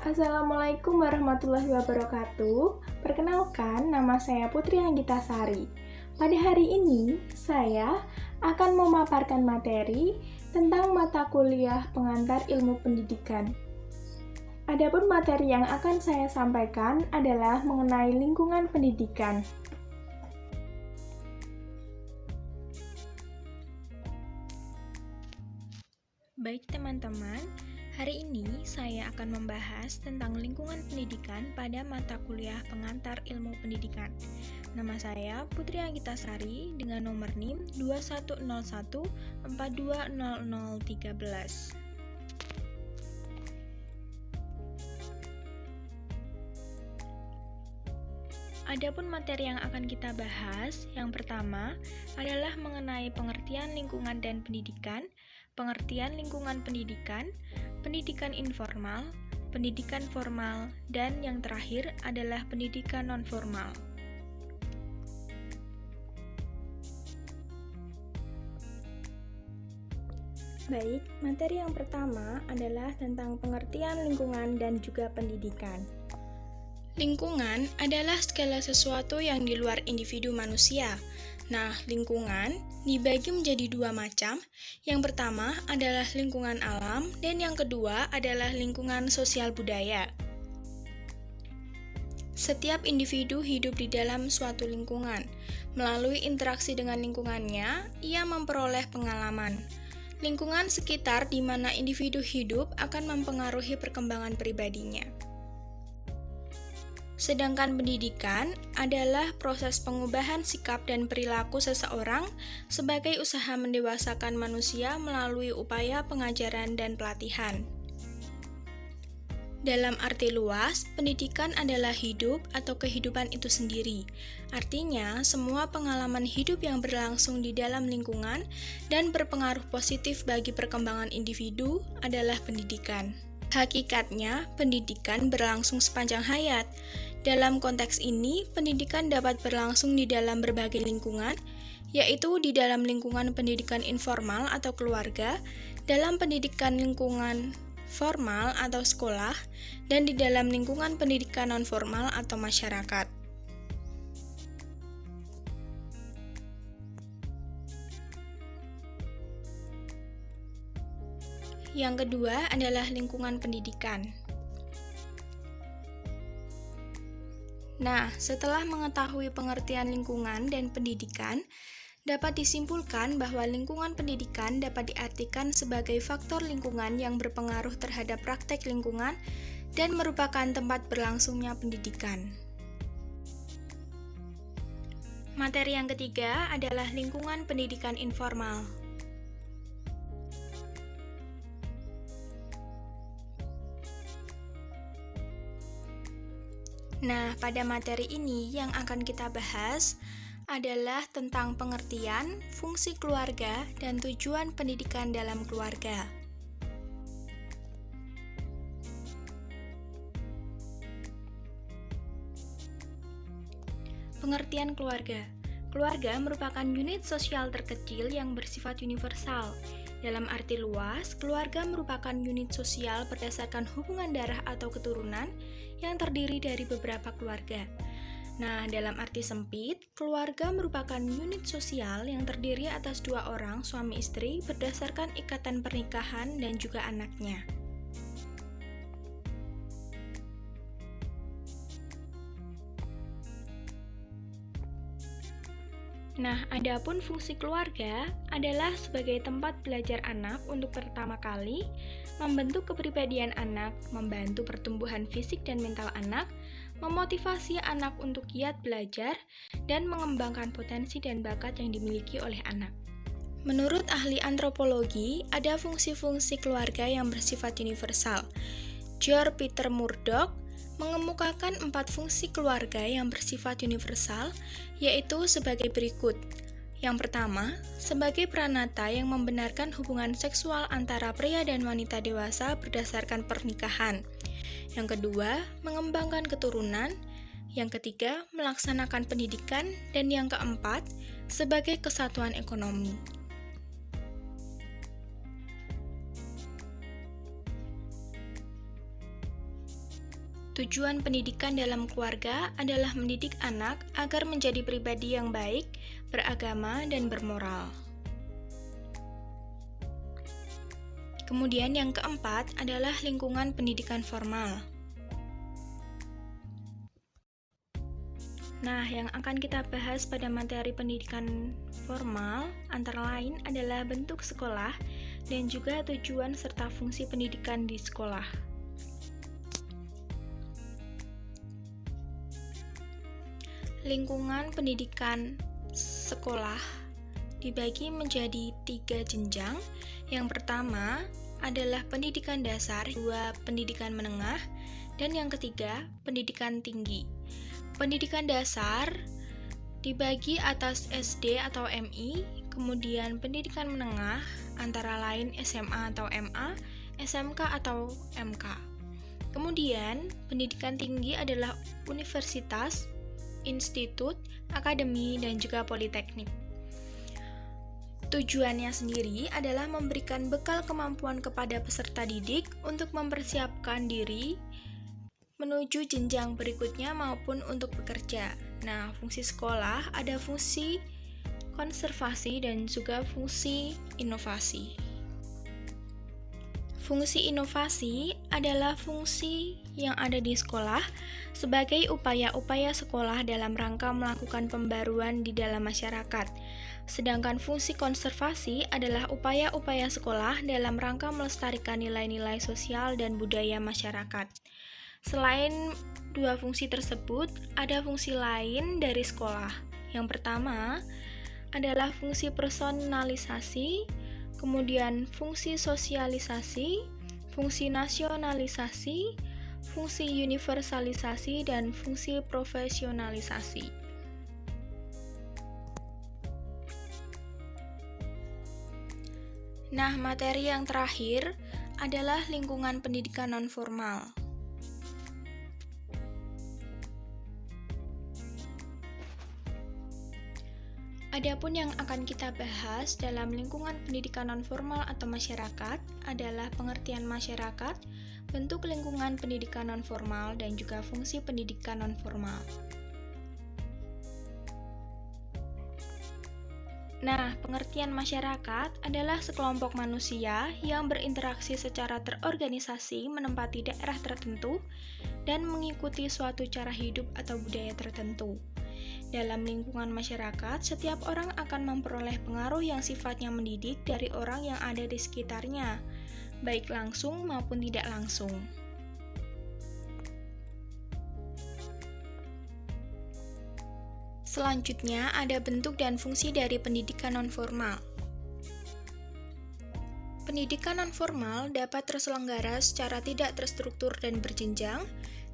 Assalamualaikum warahmatullahi wabarakatuh. Perkenalkan, nama saya Putri Anggitasari. Pada hari ini, saya akan memaparkan materi tentang mata kuliah pengantar ilmu pendidikan. Adapun materi yang akan saya sampaikan adalah mengenai lingkungan pendidikan. Baik teman-teman, hari ini saya akan membahas tentang lingkungan pendidikan pada mata kuliah pengantar ilmu pendidikan. Nama saya Putri Anggitasari dengan nomor NIM 2101420013. Adapun materi yang akan kita bahas, yang pertama adalah mengenai pengertian lingkungan dan pendidikan, pengertian lingkungan pendidikan, pendidikan informal, pendidikan formal, dan yang terakhir adalah pendidikan nonformal. Baik, materi yang pertama adalah tentang pengertian lingkungan dan juga pendidikan. Lingkungan adalah segala sesuatu yang di luar individu manusia. Nah, lingkungan dibagi menjadi dua macam. Yang pertama adalah lingkungan alam dan yang kedua adalah lingkungan sosial budaya. Setiap individu hidup di dalam suatu lingkungan. Melalui interaksi dengan lingkungannya, ia memperoleh pengalaman. Lingkungan sekitar di mana individu hidup akan mempengaruhi perkembangan pribadinya. Sedangkan pendidikan adalah proses pengubahan sikap dan perilaku seseorang sebagai usaha mendewasakan manusia melalui upaya pengajaran dan pelatihan. Dalam arti luas, pendidikan adalah hidup atau kehidupan itu sendiri. Artinya, semua pengalaman hidup yang berlangsung di dalam lingkungan dan berpengaruh positif bagi perkembangan individu adalah pendidikan. Hakikatnya, pendidikan berlangsung sepanjang hayat. Dalam konteks ini, pendidikan dapat berlangsung di dalam berbagai lingkungan, yaitu di dalam lingkungan pendidikan informal atau keluarga, dalam pendidikan lingkungan formal atau sekolah, dan di dalam lingkungan pendidikan nonformal atau masyarakat. Yang kedua adalah lingkungan pendidikan. Nah, setelah mengetahui pengertian lingkungan dan pendidikan, dapat disimpulkan bahwa lingkungan pendidikan dapat diartikan sebagai faktor lingkungan yang berpengaruh terhadap praktek lingkungan dan merupakan tempat berlangsungnya pendidikan. Materi yang ketiga adalah lingkungan pendidikan informal. Nah, pada materi ini yang akan kita bahas adalah tentang pengertian, fungsi keluarga, dan tujuan pendidikan dalam keluarga. Pengertian keluarga. Keluarga merupakan unit sosial terkecil yang bersifat universal. Dalam arti luas, keluarga merupakan unit sosial berdasarkan hubungan darah atau keturunan yang terdiri dari beberapa keluarga. Nah, dalam arti sempit, keluarga merupakan unit sosial yang terdiri atas dua orang suami istri berdasarkan ikatan pernikahan dan juga anaknya. Nah, adapun fungsi keluarga adalah sebagai tempat belajar anak untuk pertama kali, membentuk kepribadian anak, membantu pertumbuhan fisik dan mental anak, memotivasi anak untuk giat belajar, dan mengembangkan potensi dan bakat yang dimiliki oleh anak. Menurut ahli antropologi, ada fungsi-fungsi keluarga yang bersifat universal. George Peter Murdoch mengemukakan 4 fungsi keluarga yang bersifat universal, yaitu sebagai berikut. Yang pertama, sebagai pranata yang membenarkan hubungan seksual antara pria dan wanita dewasa berdasarkan pernikahan. Yang kedua, mengembangkan keturunan. Yang ketiga, melaksanakan pendidikan. Dan yang keempat, sebagai kesatuan ekonomi. Tujuan pendidikan dalam keluarga adalah mendidik anak agar menjadi pribadi yang baik, beragama, dan bermoral. Kemudian yang keempat adalah lingkungan pendidikan formal. Nah, yang akan kita bahas pada materi pendidikan formal antara lain adalah bentuk sekolah dan juga tujuan serta fungsi pendidikan di sekolah. Lingkungan pendidikan sekolah dibagi menjadi 3 jenjang. Yang pertama adalah pendidikan dasar, dua pendidikan menengah, dan yang ketiga pendidikan tinggi. Pendidikan dasar dibagi atas SD atau MI, kemudian pendidikan menengah antara lain SMA atau MA, SMK atau MK. Kemudian pendidikan tinggi adalah universitas, institut, akademi, dan juga politeknik. Tujuannya sendiri adalah memberikan bekal kemampuan kepada peserta didik untuk mempersiapkan diri menuju jenjang berikutnya maupun untuk bekerja. Nah, fungsi sekolah ada fungsi konservasi dan juga fungsi inovasi. Fungsi inovasi adalah fungsi yang ada di sekolah sebagai upaya-upaya sekolah dalam rangka melakukan pembaruan di dalam masyarakat. Sedangkan fungsi konservasi adalah upaya-upaya sekolah dalam rangka melestarikan nilai-nilai sosial dan budaya masyarakat. Selain dua fungsi tersebut, ada fungsi lain dari sekolah. Yang pertama adalah fungsi personalisasi, kemudian fungsi sosialisasi, fungsi nasionalisasi, fungsi universalisasi, dan fungsi profesionalisasi. Nah, materi yang terakhir adalah lingkungan pendidikan nonformal. Adapun yang akan kita bahas dalam lingkungan pendidikan nonformal atau masyarakat adalah pengertian masyarakat, bentuk lingkungan pendidikan nonformal, dan juga fungsi pendidikan nonformal. Nah, pengertian masyarakat adalah sekelompok manusia yang berinteraksi secara terorganisasi menempati daerah tertentu dan mengikuti suatu cara hidup atau budaya tertentu. Dalam lingkungan masyarakat, setiap orang akan memperoleh pengaruh yang sifatnya mendidik dari orang yang ada di sekitarnya, baik langsung maupun tidak langsung. Selanjutnya, ada bentuk dan fungsi dari pendidikan nonformal. Pendidikan nonformal dapat terselenggara secara tidak terstruktur dan berjenjang,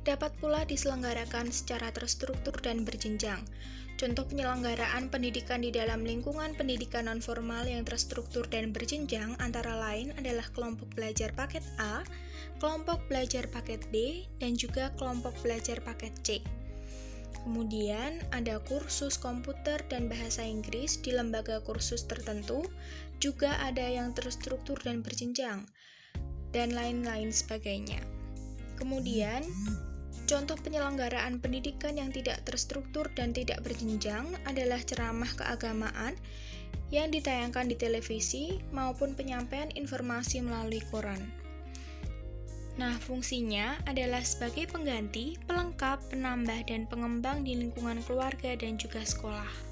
dapat pula diselenggarakan secara terstruktur dan berjenjang. Contoh penyelenggaraan pendidikan di dalam lingkungan pendidikan nonformal yang terstruktur dan berjenjang antara lain adalah kelompok belajar paket A, kelompok belajar paket B, dan juga kelompok belajar paket C. Kemudian ada kursus komputer dan bahasa Inggris di lembaga kursus tertentu, juga ada yang terstruktur dan berjenjang, dan lain-lain sebagainya. Kemudian, contoh penyelenggaraan pendidikan yang tidak terstruktur dan tidak berjenjang adalah ceramah keagamaan yang ditayangkan di televisi maupun penyampaian informasi melalui koran. Nah, fungsinya adalah sebagai pengganti, pelengkap, penambah, dan pengembang di lingkungan keluarga dan juga sekolah.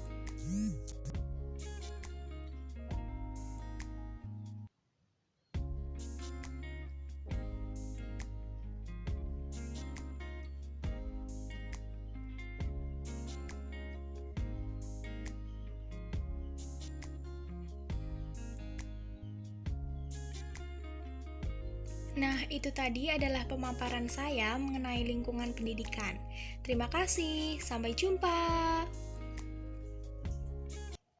Nah, itu tadi adalah pemaparan saya mengenai lingkungan pendidikan. Terima kasih, sampai jumpa.